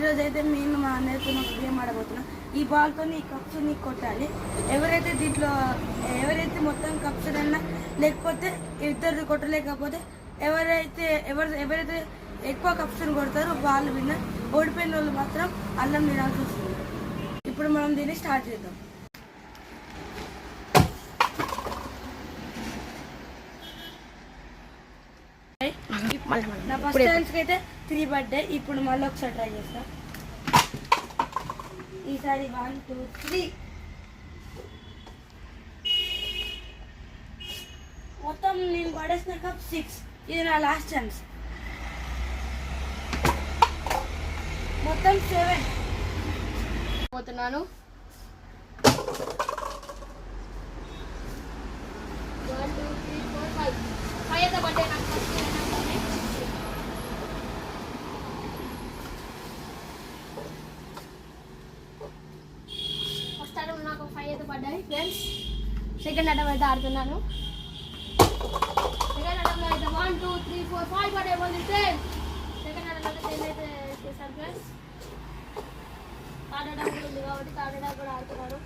ఈరోజు అయితే నేను మా అన్నయ్యతో ఒక గేమ్ ఆడబోతున్నాం. ఈ బాల్తో ఈ కప్స్ని కొట్టాలి. ఎవరైతే మొత్తం కప్స్ అన్నా లేకపోతే ఇద్దరు కొట్టలేకపోతే ఎవరైతే ఎక్కువ కప్స్ని కొడతారో వాళ్ళు విన్నర్. ఓడిపోయిన వాళ్ళు మాత్రం అల్లం తినాల్సి వస్తుంది. ఇప్పుడు మనం దీన్ని స్టార్ట్ చేద్దాం. నా ఫస్ట్ ఛాన్స్కి అయితే 3 పడ్డాయి. ఇప్పుడు మళ్ళీ ఒకసారి ట్రై చేస్తా. ఈసారి 1 2 3 మొత్తం నేను పడేసిన కప్ 6. ఇది నా లాస్ట్ ఛాన్స్. మొత్తం 7 పోతున్నాను. 1 2 3 4 5 అయితే పడ్డాయి నాకు. ఫస్ట్ అటెంప్ట్ నాకు 5 అయితే పడ్డాయి ఫ్రెండ్స్. సెకండ్ అటెంప్ట్ అయితే ఆడుతున్నాను. సెకండ్ అటెంప్ట్లో అయితే 1 2 3 4 5 పడ్డాయి. మళ్ళీ 10. సెకండ్ అటెంప్ట్ అయితే 10 అయితే చేశాను ఫ్రెండ్స్. థర్డ్ అటెంప్ట్ ఉంది కాబట్టి థర్డ్ అటెంప్ట్ కూడా ఆడుతున్నాను.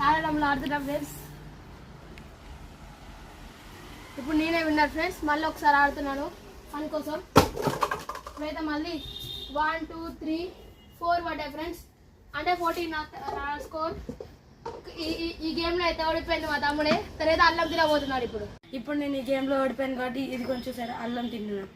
థర్డ్ అటెంప్ట్లో ఆడుతున్నాను ఫ్రెండ్స్. ఇప్పుడు నేనే విన్నర్ ఫ్రెండ్స్. మళ్ళీ ఒకసారి ఆడుతున్నాను ఫన్ కోసం. ఇప్పుడైతే మళ్ళీ 1 2 3 4 పడ్డాయి ఫ్రెండ్స్. అంటే 14 నా స్కోర్. ఈ గేమ్లో అయితే ఓడిపోయింది మా తమ్ముడే. తర్వాత అల్లం తినబోతున్నాడు. ఇప్పుడు నేను ఈ గేమ్లో ఓడిపోయాను కాబట్టి ఇది కొంచెం సరే అల్లం తిన్నాను.